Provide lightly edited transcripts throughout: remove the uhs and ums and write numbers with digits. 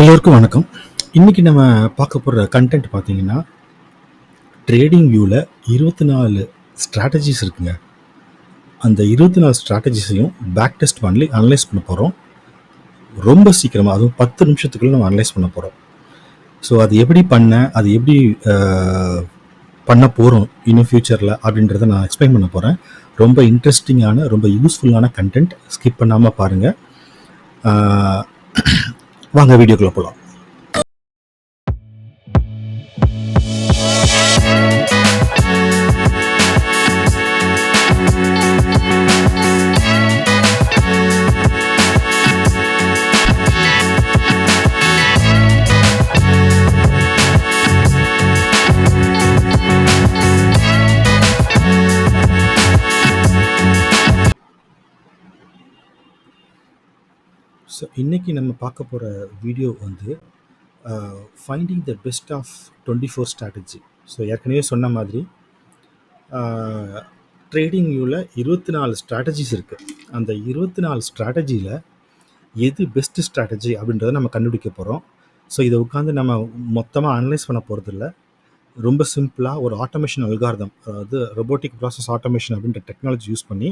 எல்லோருக்கும் வணக்கம். இன்னைக்கு நம்ம பார்க்க போற கன்டென்ட் பார்த்தீங்கன்னா, ட்ரேடிங் வியூல 24 ஸ்ட்ராட்டஜிஸ் இருக்குங்க. அந்த 24 ஸ்ட்ராட்டஜிஸையும் பேக் டெஸ்ட் பண்ணி அனலைஸ் பண்ண போறோம். ரொம்ப சீக்கிரமா, அதுவும் 10 நிமிஷத்துக்குள்ள நம்ம அனலைஸ் பண்ண போறோம். ஸோ அது எப்படி அது எப்படி அ பண்ண போறோம் இன்னும் ஃபியூச்சர்ல அப்படின்றத நான் எக்ஸ்பிளைன் பண்ண போறேன். ரொம்ப இன்ட்ரெஸ்டிங்கான, ரொம்ப யூஸ்ஃபுல்லான கன்டென்ட். ஸ்கிப் பண்ணாம பாருங்க. அ வாங்க வீடியோக்குள்ள போலாம். ஸோ இன்னைக்கு நம்ம பார்க்க போற வீடியோ வந்து finding the best of 24 strategy. So ஏற்கனவே சொன்ன மாதிரி ட்ரேடிங் வியூவில் 24 ஸ்ட்ராட்டஜிஸ் இருக்குது. அந்த 24 ஸ்ட்ராட்டஜியில் எது பெஸ்ட் ஸ்ட்ராட்டஜி அப்படின்றத நம்ம கண்டுபிடிக்க போகிறோம். ஸோ இதை உட்காந்து நம்ம மொத்தமாக அனலைஸ் பண்ண போகிறதில்ல. ரொம்ப சிம்பிளாக ஒரு ஆட்டோமேஷன் அல்காரிதம், அதாவது ரொபோட்டிக் ப்ராசஸ் ஆட்டோமேஷன் அப்படின்ற டெக்னாலஜி யூஸ் பண்ணி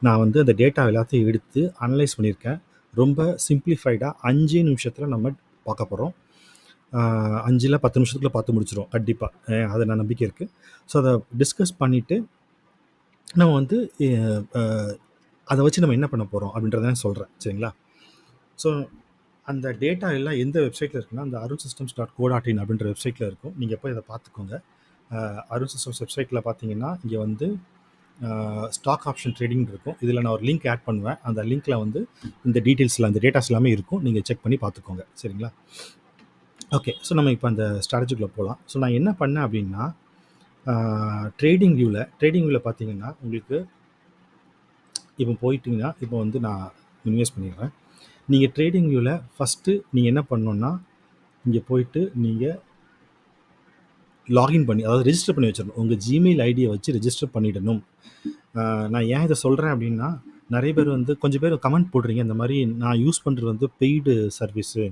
நான் வந்து அந்த டேட்டா எல்லாத்தையும் எடுத்து அனலைஸ் பண்ணியிருக்கேன். ரொம்ப சிம்பிளிஃபைடாக 5 நிமிஷத்தில் நம்ம பார்க்க போகிறோம். 5 10 நிமிஷத்துக்குள்ள பார்த்து முடிச்சிடும் கண்டிப்பாக. அது நான் நம்பிக்கை இருக்குது. ஸோ அதை டிஸ்கஸ் பண்ணிவிட்டு நம்ம வந்து அதை வச்சு நம்ம என்ன பண்ண போகிறோம் அப்படின்றத நான் சொல்கிறேன். சரிங்களா? ஸோ அந்த டேட்டா எல்லாம் எந்த வெப்சைட்டில் இருக்குன்னா, அந்த arunsystems.co.in அப்படின்ற வெப்சைட்டில் இருக்கும். நீங்கள் போய் அதை பார்த்துக்கோங்க. அருண் சிஸ்டம்ஸ் வெப்சைட்டில் பார்த்தீங்கன்னா, இங்கே வந்து ஸ்டாக் ஆப்ஷன் ட்ரேடிங் இருக்கும். இதில் நான் ஒரு லிங்க் ஆட் பண்ணுவேன். அந்த லிங்க்கில் வந்து இந்த டீட்டெயில்ஸில் அந்த டேட்டாஸ் எல்லாமே இருக்கும். நீங்கள் செக் பண்ணி பார்த்துக்கோங்க. சரிங்களா? ஓகே. ஸோ நம்ம இப்போ அந்த ஸ்ட்ராட்டஜிக்குள்ளே போகலாம். ஸோ நான் என்ன பண்ணேன் அப்படின்னா, ட்ரேடிங் வியூவில் பார்த்தீங்கன்னா, உங்களுக்கு இப்போ போயிட்டீங்கன்னா, இப்போ வந்து நான் இன்வெஸ்ட் பண்ணிடுறேன். நீங்கள் ட்ரேடிங் வியூவில் ஃபஸ்ட்டு நீங்கள் என்ன பண்ணணுன்னா, இங்கே போயிட்டு நீங்கள் லாகின் பண்ணி, அதாவது ரெஜிஸ்டர் பண்ணி வச்சிடணும். உங்கள் ஜிமெயில் ஐடியை வச்சு ரெஜிஸ்டர் பண்ணிடணும். நான் ஏன் இதை சொல்கிறேன் அப்படின்னா, நிறைய பேர் வந்து கொஞ்சம் பேர் கமெண்ட் போடுறீங்க, இந்த மாதிரி நான் யூஸ் பண்ணுறது வந்து பெய்டு சர்வீஸு,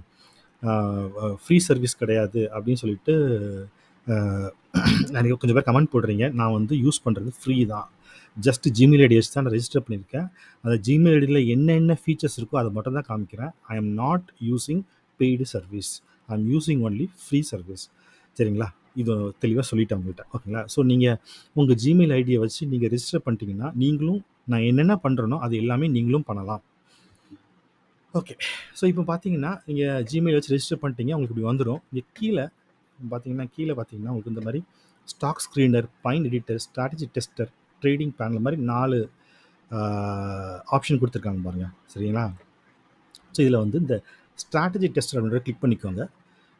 ஃப்ரீ சர்வீஸ் கிடையாது அப்படின்னு சொல்லிட்டு நிறைய கொஞ்சம் பேர் கமெண்ட் போடுறீங்க. நான் வந்து யூஸ் பண்ணுறது ஃப்ரீ தான். ஜஸ்ட் ஜிமெயில் ஐடி வச்சு தான் நான் ரெஜிஸ்டர் பண்ணியிருக்கேன். அந்த ஜிமெயில் ஐடியில் என்னென்ன ஃபீச்சர்ஸ் இருக்கோ அதை மட்டும் தான் காமிக்கிறேன். ஐ am not using paid service. I am using only free service. சரிங்களா? இது தெளிவாக சொல்லிட்டேன் உங்கள்கிட்ட. ஓகேங்களா? ஸோ நீங்கள் உங்கள் ஜிமெயில் ஐடியை வச்சு நீங்கள் ரெஜிஸ்டர் பண்ணிட்டீங்கன்னா, நீங்களும் நான் என்னென்ன பண்ணுறேனோ அது எல்லாமே நீங்களும் பண்ணலாம். ஓகே. ஸோ இப்போ பார்த்தீங்கன்னா, நீங்கள் ஜிமெயில் வச்சு ரெஜிஸ்டர் பண்ணிட்டீங்க. உங்களுக்கு இப்படி வந்துடும். இங்கே கீழே பார்த்தீங்கன்னா உங்களுக்கு இந்த மாதிரி stock screener, pine editor, strategy tester, trading panel மாதிரி 4 ஆப்ஷன் கொடுத்துருக்காங்க பாருங்க. சரிங்களா? ஸோ இதில் வந்து இந்த ஸ்ட்ராட்டஜி டெஸ்டர் அப்படின்றத கிளிக் பண்ணிக்கோங்க.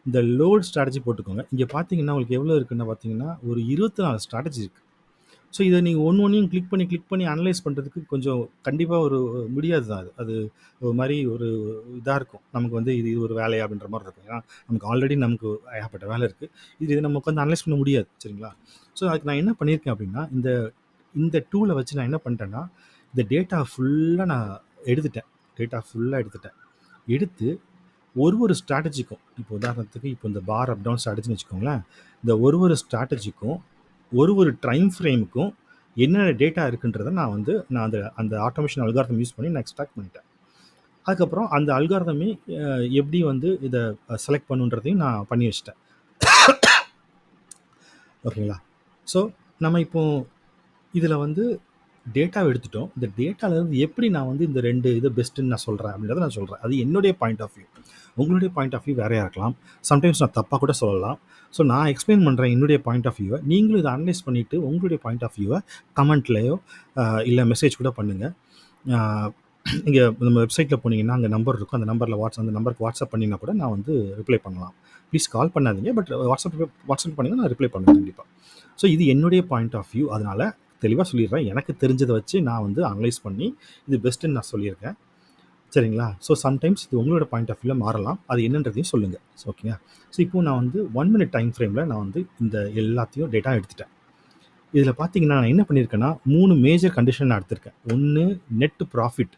இந்த லோட் ஸ்ட்ராட்டஜி போட்டுக்கோங்க. இங்கே பார்த்தீங்கன்னா உங்களுக்கு எவ்வளோ இருக்குன்னு பார்த்தீங்கன்னா, ஒரு 24 ஸ்ட்ராட்டஜி இருக்குது. ஸோ இதை நீங்கள் ஒன்றையும் கிளிக் பண்ணி அனலைஸ் பண்ணுறதுக்கு கொஞ்சம் கண்டிப்பாக ஒரு முடியாது தான். அது ஒரு மாதிரி ஒரு இதாக இருக்கும். நமக்கு வந்து இது ஒரு வேலையா அப்படின்ற மாதிரி இருக்கும். ஏன்னா நமக்கு ஆல்ரெடி நமக்கு ஏகப்பட்ட வேலை இருக்குது. இதை நம்ம உட்காந்து அனலைஸ் பண்ண முடியாது. சரிங்களா? ஸோ அதுக்கு நான் என்ன பண்ணியிருக்கேன் அப்படின்னா, இந்த டூலை வச்சு நான் என்ன பண்ணிட்டேன்னா, இந்த டேட்டா ஃபுல்லாக நான் எடுத்துட்டேன். எடுத்து ஒரு ஸ்ட்ராட்டஜிக்கும், இப்போ உதாரணத்துக்கு இப்போ இந்த பார் அப் டவுன் ஸ்ட்ராட்டஜின்னு வச்சுக்கோங்களேன். இந்த ஒரு ஸ்ட்ராட்டஜிக்கும் ஒரு டைம் ஃப்ரேமுக்கும் என்னென்ன டேட்டா இருக்குன்றதை நான் அந்த ஆட்டோமேஷன் அல்காரிதம் யூஸ் பண்ணி நான் எக்ஸ்ட்ராக்ட் பண்ணிட்டேன். அதுக்கப்புறம் அந்த அல்காரிதமே எப்படி வந்து இதை செலக்ட் பண்ணுன்றதையும் நான் பண்ணி வச்சிட்டேன். ஓகேங்களா? ஸோ நம்ம இப்போ இதில் வந்து டேட்டாவை எடுத்துட்டோம். இந்த டேட்டாவிலேருந்து எப்படி நான் வந்து இந்த 2 இது பெஸ்ட்டுன்னு நான் சொல்கிறேன் அப்படின்றத நான் சொல்கிறேன். அது என்னுடைய பாயிண்ட் ஆஃப் வியூ. உங்களுடைய பாயிண்ட் ஆஃப் வியூ வேறையாக இருக்கலாம். சம்டைம்ஸ் நான் தப்பாக கூட சொல்லலாம். ஸோ நான் எக்ஸ்பிளைன் பண்ணுறேன் என்னுடைய பாயிண்ட் ஆஃப் வியூவை. நீங்களும் இதை அனலைஸ் பண்ணிவிட்டு உங்களுடைய பாயிண்ட் ஆஃப் வியூவை கமெண்ட்லேயோ இல்லை மெசேஜ் கூட பண்ணுங்கள். இங்கே நம்ம வெப்சைட்டில் போனீங்கன்னா அங்கே நம்பர் இருக்கும். அந்த நம்பருக்கு வாட்ஸ்அப் பண்ணிங்கன்னா கூட நான் வந்து ரிப்ளை பண்ணலாம். ப்ளீஸ் கால் பண்ணாதீங்க. பட் வாட்ஸ்அப் பண்ணிங்கன்னா நான் ரிப்ளை பண்ணுவேன் கண்டிப்பாக. ஸோ இது என்னுடைய பாயிண்ட் ஆஃப் வியூ. அதனால் தெளிவாக சொல்லிடுறேன். எனக்கு தெரிஞ்சதை வச்சு நான் வந்து அனலைஸ் பண்ணி இது பெஸ்ட்டுன்னு நான் சொல்லியிருக்கேன். சரிங்களா? ஸோ சம்டைம்ஸ் இது உங்களோட பாயிண்ட் ஆஃப் வியூவில் மாறலாம். அது என்னன்றதையும் சொல்லுங்கள். ஸோ ஓகேங்க. ஸோ இப்போது நான் வந்து 1 மினிட் டைம் ஃப்ரேமில் நான் வந்து இந்த எல்லாத்தையும் டேட்டா எடுத்துட்டேன். இதில் பார்த்தீங்கன்னா நான் என்ன பண்ணியிருக்கேன்னா, 3 மேஜர் கண்டிஷன் நான் எடுத்திருக்கேன். ஒன்று நெட் ப்ராஃபிட்,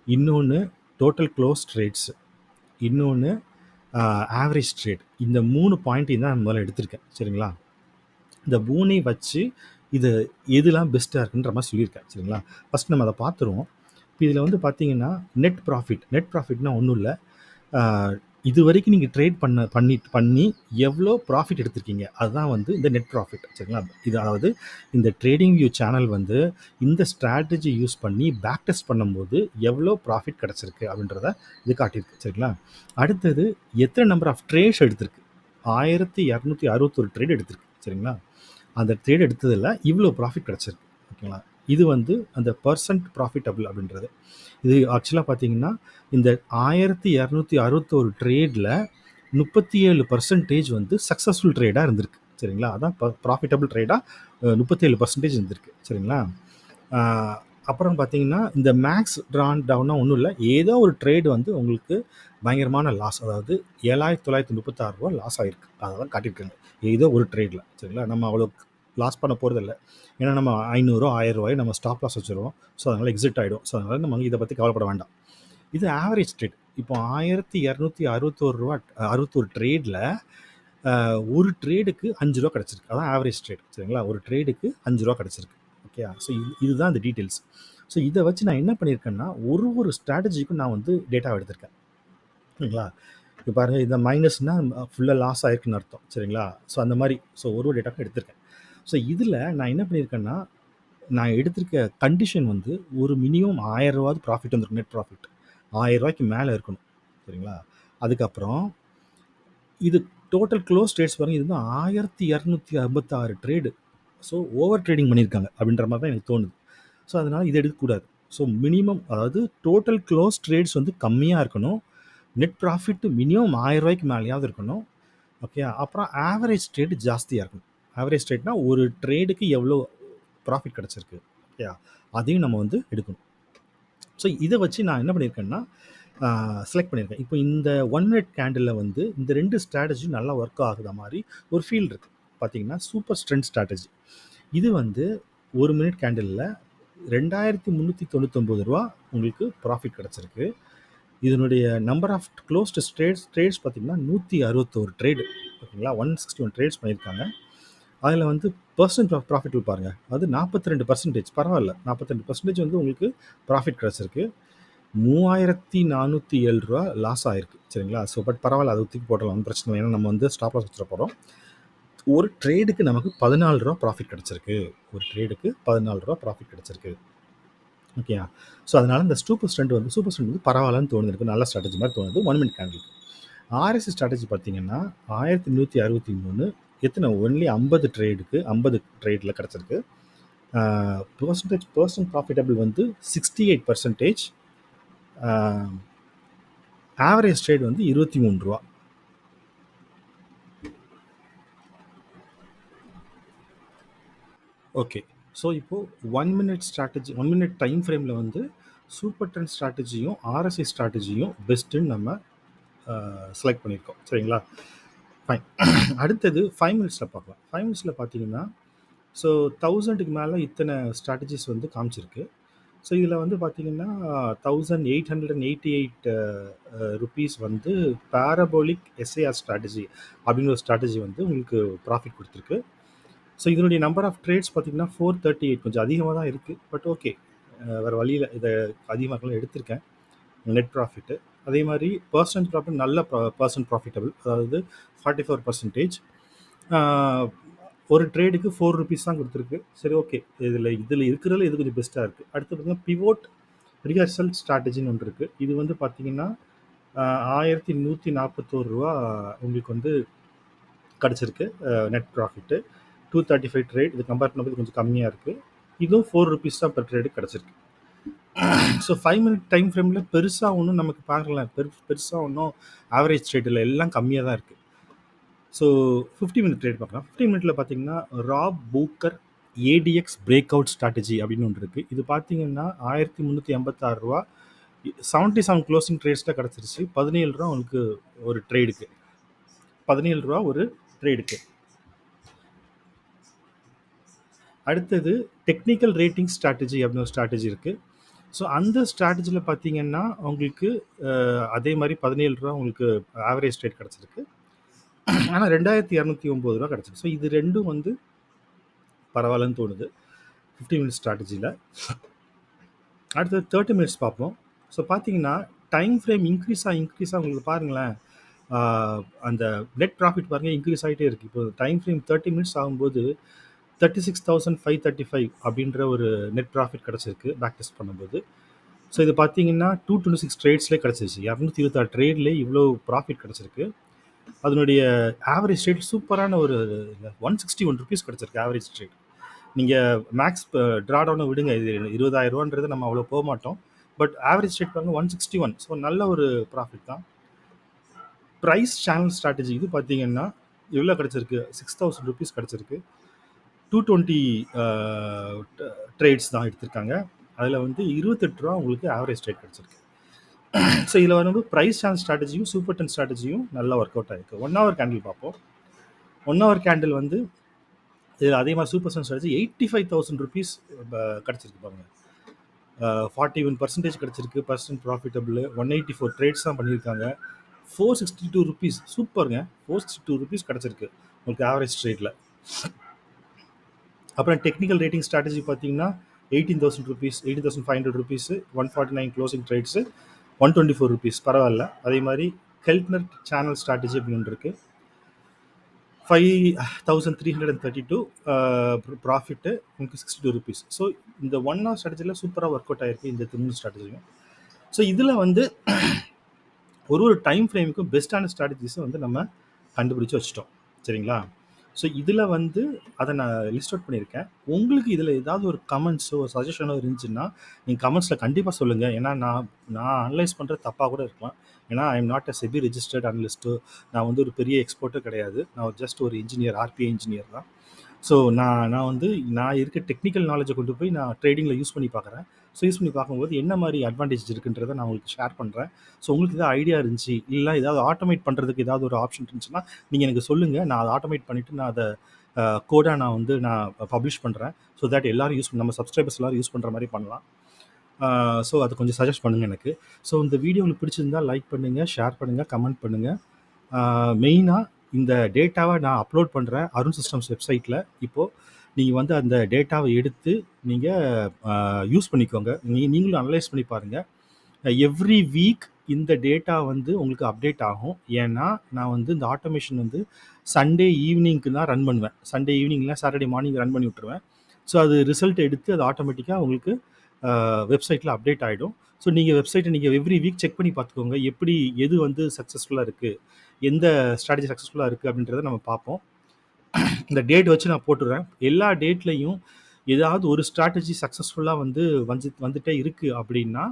இன்னொன்று டோட்டல் க்ளோஸ்ட் ரேட்ஸ், இன்னொன்று ஆவரேஜ் ட்ரேட், இந்த 3 பாயிண்ட்டையும் தான் நான் முதல்ல எடுத்திருக்கேன். சரிங்களா? இந்த 3யும் வச்சு இது எதுலாம் பெஸ்ட்டா இருக்குன்ற மாரி சொல்லியிருக்கேன். சரிங்களா? ஃபர்ஸ்ட் நம்ம அத பார்த்துருவோம். இப்ப இதில வந்து பார்த்தீங்கன்னா, நெட் ப்ராஃபிட். நெட் ப்ராஃபிட்னா ஒண்ணும் இல்ல. ஆ இதுவரைக்கும் நீங்க ட்ரேட் பண்ணி எவ்வளோ ப்ராஃபிட் எடுத்திருக்கீங்க? அதுதான் வந்து இந்த நெட் ப்ராஃபிட். சரிங்களா? இது அதாவது இந்த ட்ரேடிங் வியூ சேனல் வந்து இந்த ஸ்ட்ராட்டஜி யூஸ் பண்ணி பேக் டெஸ்ட் பண்ணும்போது எவ்வளோ ப்ராஃபிட் கிடைச்சிருக்கு அப்படின்றத இது காட்டியிருக்கு. சரிங்களா? அடுத்தது எத்தன நம்பர் ஆஃப் ட்ரேட்ஸ் எடுத்திருக்கு? 1261 ட்ரேட் எடுத்திருக்கு. சரிங்களா? அந்த ட்ரேட் எடுத்ததில இவ்வளோ ப்ராஃபிட் கிடைச்சிருக்கு. ஓகேங்களா? இது வந்து அந்த பெர்சன்ட் ப்ராஃபிட்டபிள் அப்படின்றது. இது ஆக்சுவலா பார்த்தீங்கன்னா, இந்த 1261 ட்ரேட்ல 37% வந்து சக்சஸ்ஃபுல் ட்ரேடா இருந்திருக்கு. சரிங்களா? அதான் ப்ராஃபிட்டபிள் ட்ரேடா 37% இருந்திருக்கு. சரிங்களா? ஆ அப்புறம் பார்த்தீங்கன்னா, இந்த மேக்ஸ் ட்ரான் டவுன்னா ஒண்ணும் இல்ல. ஏதோ ஒரு ட்ரேட் வந்து உங்களுக்கு பயங்கரமான லாஸ். அதாவது ரூ. 7,936 லாஸ் ஆயிருக்கு. அததான் காட்டியிருக்காங்க. ஏதோ ஒரு ட்ரேட்ல. சரிங்களா? நம்ம அவ்வளோ லாஸ் பண்ண போறதில்ல. ஏன்னா நம்ம ரூ. 500 ரூ. 1000 நம்ம ஸ்டாப் லாஸ் வச்சுருவோம். ஸோ அதனால எக்ஸிட் ஆயிடும். ஸோ அதனால நம்ம இத பத்தி கவலைப்பட வேண்டாம். இது ஆவரேஜ் ட்ரேட். இப்போ ரூ. 1261 ட்ரேட்ல ஒரு ட்ரேடுக்கு ரூ. 5 கிடைச்சிருக்கு. அதான் ஆவரேஜ் ட்ரேட். சரிங்களா? ஒரு ட்ரேடுக்கு ரூ. 5 கிடைச்சிருக்கு. ஓகேயா? ஸோ இதுதான் இந்த டீட்டெயில்ஸ். ஸோ இத வச்சு நான் என்ன பண்ணியிருக்கேன்னா, ஒரு ஸ்ட்ராட்டஜிக்கும் நான் வந்து டேட்டாவ எடுத்திருக்கேன். சரிங்களா? இப்ப பாருங்க, இந்த மைனஸ்னா ஃபுல்லா லாஸ் ஆயிருக்குன்னு அர்த்தம். சரிங்களா? ஸோ அந்த மாரி ஒரு டேட்டாவும் எடுத்திருக்கேன். ஸோ இதுல நான் என்ன பண்ணியிருக்கேன்னா, நான் எடுத்திருக்க கண்டிஷன் வந்து ஒரு மினிமம் ரூ. 1000 ப்ராஃபிட் வந்திருக்கும். Net profit. ரூ. 1000க்கு மேல இருக்கணும். சரிங்களா? அதுக்கப்புறம் இது டோட்டல் க்ளோஸ் ட்ரேட்ஸ் பாருங்க. இது வந்து 1256 ட்ரேடு. ஸோ ஓவர் ட்ரேடிங் பண்ணியிருக்காங்க அப்படின்ற மாரி தான் எனக்கு தோணுது. ஸோ அதனால இத எடுக்கக்கூடாது. ஸோ மினிமம் அதாவது டோட்டல் க்ளோஸ் ட்ரேட்ஸ் வந்து கம்மியா இருக்கணும். நெட் ப்ராஃபிட் மினிமம் ரூ. 1000க்கு மேலயாவது இருக்கணும். ஓகே. அப்புறம் ஆவரேஜ் ட்ரேட் ஜாஸ்தியா இருக்கணும். ஆவரேஜ் ட்ரேட்னா ஒரு ட்ரேடுக்கு எவ்வளோ ப்ராஃபிட் கிடைச்சிருக்கு. ஓகேயா? அதையும் நம்ம வந்து எடுக்கணும். ஸோ இத வச்சு நான் என்ன பண்ணியிருக்கேன்னா, செலக்ட் பண்ணியிருக்கேன். இப்போ இந்த 1 மினிட் கேண்டில்ல வந்து இந்த 2 ஸ்ட்ராட்டஜியும் நல்லா ஒர்க் ஆகுற மாரி ஒரு ஃபீல் இருக்கு. பார்த்தீங்கன்னா, சூப்பர் ஸ்ட்ரென்த் ஸ்ட்ராட்டஜி. இது வந்து 1 மினிட் கேண்டில்ல ரூ. 2399 உங்களுக்கு ப்ராஃபிட் கிடைச்சிருக்கு. இதனுடைய நம்பர் ஆஃப் க்ளோஸ்டு ட்ரேட்ஸ் பார்த்தீங்கன்னா, 161 ட்ரேடு. ஓகேங்களா? 161 ட்ரேட்ஸ் பண்ணியிருக்காங்க. அதில வந்து பெர்சன்ட் ஆஃப் ப்ராஃபிட் பாருங்க. அது 42% பரவால்ல. 42% வந்து உங்களுக்கு ப்ராஃபிட் கிடைச்சிருக்கு. ரூ. 3407 லாஸ் ஆயிருக்கு. சரிங்களா? ஸோ பட் பரவால்ல. அத தூக்கி போட்டுறலாம். ஒண்ணும் பிரச்சனை இல்ல. ஏன்னா நம்ம வந்து ஸ்டாப் லாஸ் வச்சுற போறோம். ஒரு ட்ரேடுக்கு நமக்கு ரூ. 14 ப்ராஃபிட் கிடைச்சிருக்கு. ஒரு ட்ரேடுக்கு ரூ. 14 ப்ராஃபிட் கிடைச்சிருக்கு. ஓகேயா? ஸோ அதனால இந்த சூப்பர் ஸ்ட்ரென்த் வந்து பரவாயில்லன்னு தோணுது. எனக்கு நல்ல ஸ்ட்ராட்டஜி மாரி தோணுது. 1 மினிட் கேண்டிலுக்கு. ஆர்எஸ்சி ஸ்ட்ராட்டஜி பார்த்தீங்கன்னா, 1163 எத்தன ஒன்லி 50 ட்ரேடுக்கு 50 ட்ரேட்ல கிடைச்சிருக்கு. ஆ பெர்சன்ட் ப்ராஃபிட்டபிள் வந்து 68%. ஆ ஆவரேஜ் ட்ரேட் வந்து ரூ. 23. ஓகே. ஸோ இப்போ 1 மினிட் ஸ்ட்ராட்டஜி 1 மினிட் டைம் ஃப்ரேம்ல வந்து சூப்பர் ட்ரெண்ட் ஸ்ட்ராட்டஜியும், ஆர்எஸ்சி ஸ்ட்ராட்டஜியும் பெஸ்ட்டுன்னு நம்ம செலக்ட் பண்ணியிருக்கோம். சரிங்களா? ஃபைன். அடுத்தது 5 மினிட்ஸ்ல பார்க்கலாம். 5 மினிட்ஸ்ல பார்த்தீங்கன்னா, ஸோ 1000க்கு மேல இத்தன ஸ்ட்ராட்டஜிஸ் வந்து காமிச்சிருக்கு. ஸோ இதில வந்து பார்த்தீங்கன்னா, 1888 ரூப்பீஸ் வந்து பாரபோலிக் எஸ்ஏஆர் ஸ்ட்ராட்டஜி அப்படின்னு ஒரு ஸ்ட்ராட்டஜி வந்து உங்களுக்கு ப்ராஃபிட் குடுத்துருக்கு. ஸோ இதனுடைய நம்பர் ஆஃப் ட்ரேட்ஸ் பார்த்தீங்கன்னா, 438 கொஞ்சம் அதிகமா தான் இருக்கு. But okay. வேற வழி இல்ல. இத அதிகமா இருக்கலாம் எடுத்திருக்கேன். Net profit. அதே மாரி பெர்சன்ட் ப்ராஃபிட் நல்ல பெர்சன்ட் ப்ராஃபிட்டபிள். அதாவது 44%. ஆ ஒரு ட்ரேடுக்கு ₹4 தான் குடுத்துருக்கு. சரி ஓகே. இதுல இருக்கிறதுல இது கொஞ்சம் பெஸ்ட்டா இருக்கு. அடுத்து பார்த்தீங்கன்னா, பிவோட் ரிஹர்சல் ஸ்ட்ராட்டஜின்னு ஒண்ணு இருக்கு. இது வந்து பார்த்தீங்கன்னா, ரூ. 1141 உங்களுக்கு வந்து கிடைச்சிருக்கு. Net profit. 235 ட்ரேட். இது கம்பேர் பண்ணும்போது கொஞ்சம் கம்மியா இருக்கு. இதுவும் ₹4 தான் பெர் ட்ரேடுக்கு கிடைச்சிருக்கு. ஸோ 5 மினிட் டைம் ஃப்ரேம்ல பெருசா ஒண்ணும் நமக்கு பார்க்கல. பெருசா ஒண்ணும் ஆவரேஜ் ட்ரேட் இல்ல. எல்லாம் கம்மியா தான் இருக்கு. ஸோ 50 மினிட் ட்ரேட் பார்க்கலாம். 50 மினிட்ல பார்த்தீங்கன்னா, Rob Booker ADX breakout strategy அப்படின்னு ஒன்று இருக்கு. இது பார்த்தீங்கன்னா, ரூ. 1386 77 க்ளோசிங் ட்ரேட்ஸ்ல கிடைச்சிருச்சு. ரூ. 17 உங்களுக்கு ஒரு ட்ரேடுக்கு. ரூ. 17 ஒரு ட்ரேடுக்கு. அடுத்தது டெக்னிக்கல் ரேட்டிங் ஸ்ட்ராட்டஜி அப்படின்னு ஒரு ஸ்ட்ராட்டஜி இருக்கு. ஸோ அந்த ஸ்ட்ராட்டஜியில் பார்த்தீங்கன்னா உங்களுக்கு அதே மாதிரி 17 ரூபா உங்களுக்கு ஆவரேஜ் ரேட் கிடச்சிருக்கு. ஆனால் 2209 ரூபா கிடச்சிருக்கு. ஸோ இது ரெண்டும் வந்து பரவாயில்லன்னு தோணுது 15 மினிட்ஸ் ஸ்ட்ராட்டஜியில். அடுத்தது 30 மினிட்ஸ் பார்ப்போம். ஸோ பார்த்தீங்கன்னா டைம் ஃப்ரேம் இன்க்ரீஸாக உங்களுக்கு பாருங்களேன், அந்த நெட் ப்ராஃபிட் பாருங்கள் இன்க்ரீஸ் ஆகிட்டே இருக்குது. இப்போ டைம் ஃப்ரேம் 30 மினிட்ஸ் ஆகும்போது 36,535 அப்படின்ற ஒரு நெட் ப்ராஃபிட் கிடச்சிருக்கு பேக் டெஸ்ட் பண்ணும்போது. ஸோ இது பார்த்தீங்கன்னா 226 ட்ரேட்ஸ்லேயே கிடச்சிருச்சு. 226 ட்ரேட்லேயே இவ்வளோ ப்ராஃபிட் கிடச்சிருக்கு. அதனுடைய ஆவரேஜ் ரேட் சூப்பரான ஒரு 161 ருபீஸ் கிடச்சிருக்கு ஆவரேஜ் ரேட். நீங்கள் மேக்ஸ் ட்ராடவுனை விடுங்க, இது 20,000 ரூபான்றது நம்ம அவ்வளோ போக மாட்டோம். பட் ஆவரேஜ் ரேட் பாருங்க 161. ஸோ நல்ல ஒரு ப்ராஃபிட் தான். ப்ரைஸ் சேனல் ஸ்ட்ராட்டஜி இது பார்த்தீங்கன்னா எவ்வளோ கிடச்சிருக்கு, 6,000 ருபீஸ் கிடச்சிருக்கு. 220 ட்ரேட்ஸ் தான் எடுத்திருக்காங்க. அதில் வந்து 28 ரூபா உங்களுக்கு ஆவரேஜ் ரேட் கிடச்சிருக்கு. ஸோ இதில் வந்து ப்ரைஸ் சேனல் ஸ்ட்ராட்டஜியும் சூப்பர் டென் ஸ்ட்ராட்டஜியும் நல்லா ஒர்க் அவுட் ஆகிருக்கு. 1 ஹவர் கேண்டில் பார்ப்போம். 1 ஹவர் கேண்டில் வந்து இதில் அதே மாதிரி சூப்பர் டென் ஸ்ட்ராட்டஜி 85,000 ருபீஸ் கிடச்சிருக்கு பாருங்க. 41% கிடச்சிருக்கு. Percent profitable. 184 ட்ரேட்ஸ் தான் பண்ணியிருக்காங்க. 462 ருபீஸ் சூப்பருங்க. 462 ருபீஸ் கிடச்சிருக்கு உங்களுக்கு ஆவரேஜ் ரேட்டில். அப்புறம் டெக்னிக்கல் ரேட்டிங் ஸ்ட்ராட்டஜி பார்த்தீங்கன்னா 18,000 rupees, 18,500 rupees, 149 closing trades, 124 rupees பரவாயில்ல. அதே மாதிரி கெல்ட்னர் சேனல் ஸ்ட்ராட்டஜி அப்படின்னு இருக்குது. 5,332 ப்ராஃபிட்டு, உங்களுக்கு 62 ருபீஸ். ஸோ இந்த 1 ஹவர் ஸ்ட்ராட்டஜியில் சூப்பராக ஒர்க் அவுட் ஆகிருக்கு இந்த 3 ஸ்ட்ராட்டஜியும். ஸோ இதில் வந்து ஒரு டைம் ஃப்ரேமுக்கும் பெஸ்ட்டான ஸ்ட்ராட்டஜிஸை வந்து நம்ம கண்டுபிடிச்சி வச்சிட்டோம். சரிங்களா? ஸோ இதில் வந்து அதை நான் லிஸ்ட் அவுட் பண்ணியிருக்கேன். உங்களுக்கு இதில் ஏதாவது ஒரு கமெண்ட்ஸோ சஜஷனோ இருந்துச்சுன்னா நீங்கள் கமெண்ட்ஸில் கண்டிப்பாக சொல்லுங்கள். ஏன்னா நான் அனலைஸ் பண்ணுறது தப்பாக கூட இருக்கலாம். ஏன்னா I am not a SEBI registered அனலிஸ்ட்டோ, நான் வந்து ஒரு பெரிய எக்ஸ்போர்ட்டோ கிடையாது. நான் ஜஸ்ட் ஒரு இன்ஜினியர், ஆர்பிஐ இன்ஜினியர் தான். ஸோ நான் இருக்க டெக்னிக்கல் நாலேஜை கொண்டு போய் நான் ட்ரேடிங்கில் யூஸ் பண்ணி பார்க்குறேன். ஸோ யூஸ் பண்ணி பார்க்கும்போது என்ன மாதிரி அட்வான்டேஜ் இருக்குன்றதை நான் உங்களுக்கு ஷேர் பண்ணுறேன். ஸோ உங்களுக்கு ஏதாவது ஐடியா இருந்துச்சு, இல்லை ஏதாவது ஆட்டோமேட் பண்ணுறதுக்கு ஏதாவது ஒரு ஆப்ஷன் இருந்துச்சுன்னா நீங்கள் எனக்கு சொல்லுங்கள். நான் அதை ஆட்டோமேட் பண்ணிவிட்டு நான் அதை கோடாக நான் பப்ளிஷ் பண்ணுறேன். ஸோ தட் எல்லோரும் நம்ம சப்ஸ்கிரைபர்ஸ் எல்லோரும் யூஸ் பண்ணுற மாதிரி பண்ணலாம். ஸோ அது கொஞ்சம் சஜஸ்ட் பண்ணுங்கள் எனக்கு. ஸோ இந்த வீடியோ உங்களுக்கு பிடிச்சிருந்தால் லைக் பண்ணுங்கள், ஷேர் பண்ணுங்கள், கமெண்ட் பண்ணுங்கள். மெயினாக இந்த டேட்டாவை நான் அப்லோட் பண்ணுறேன் அருண் சிஸ்டம்ஸ் வெப்சைட்டில். இப்போது நீங்கள் வந்து அந்த டேட்டாவை எடுத்து நீங்கள் யூஸ் பண்ணிக்கோங்க. நீங்களும் அனலைஸ் பண்ணி பாருங்கள். எவ்ரி வீக் இந்த டேட்டா வந்து உங்களுக்கு அப்டேட் ஆகும். ஏன்னா நான் வந்து இந்த ஆட்டோமேஷன் வந்து சண்டே ஈவினிங்க்கு தான் ரன் பண்ணுவேன். சண்டே ஈவினிங்கில் சாட்டர்டே மார்னிங் ரன் பண்ணி விட்டுருவேன். ஸோ அது ரிசல்ட் எடுத்து அது ஆட்டோமேட்டிக்காக உங்களுக்கு வெப்சைட்டில் அப்டேட் ஆகிடும். ஸோ நீங்கள் வெப்சைட்டை நீங்கள் எவ்ரி வீக் செக் பண்ணி பார்த்துக்கோங்க. எப்படி எது வந்து சக்ஸஸ்ஃபுல்லாக இருக்குது, எந்த ஸ்ட்ராட்டஜி சக்ஸஸ்ஃபுல்லாக இருக்குது அப்படின்றத நம்ம பார்ப்போம். இந்த டேட் வச்சு நான் போட்டுடுறேன். எல்லா டேட்லையும் ஏதாவது ஒரு ஸ்ட்ராட்டஜி சக்ஸஸ்ஃபுல்லாக வந்துட்டே இருக்குது அப்படின்னா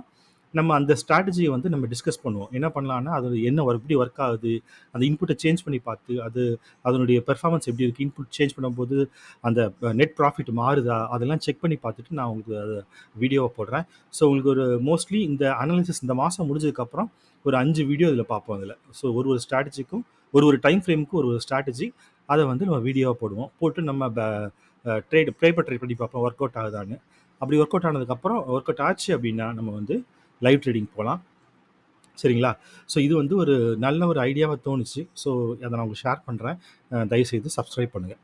நம்ம அந்த ஸ்ட்ராட்டஜியை வந்து நம்ம டிஸ்கஸ் பண்ணுவோம். என்ன பண்ணலான்னா, அது எப்படி ஒர்க் ஆகுது, அந்த இன்புட்டை சேஞ்ச் பண்ணி பார்த்து அதனுடைய பெர்ஃபார்மன்ஸ் எப்படி இருக்குது, இன்புட் சேஞ்ச் பண்ணும்போது அந்த நெட் ப்ராஃபிட் மாறுதா, அதெல்லாம் செக் பண்ணி பார்த்துட்டு நான் உங்களுக்கு அதை வீடியோவை போடுறேன். ஸோ உங்களுக்கு ஒரு மோஸ்ட்லி இந்த அனாலிசிஸ் இந்த மாதம் முடிஞ்சதுக்கப்புறம் ஒரு 5 வீடியோ இதில் பார்ப்போம் அதில். ஸோ ஒரு ஸ்ட்ராட்டஜிக்கும் ஒரு டைம் ஃப்ரேமுக்கும் ஒரு ஸ்ட்ராட்டஜி, அதை வந்து நம்ம வீடியோவாக போடுவோம். போட்டு நம்ம பேப்பர் ட்ரை பண்ணி பார்ப்போம் ஒர்க் அவுட் ஆகுதான்னு. அப்படி ஒர்க் அவுட் ஆனதுக்கப்புறம் ஒர்க் அவுட் ஆச்சு அப்படின்னா நம்ம வந்து லைவ் ட்ரேடிங் போகலாம். சரிங்களா? ஸோ இது வந்து ஒரு நல்ல ஒரு ஐடியாவாக தோணுச்சு. ஸோ அதை நான் உங்களுக்கு ஷேர் பண்ணுறேன். தயவுசெய்து சப்ஸ்கிரைப் பண்ணுங்கள்.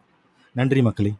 நன்றி மக்களே.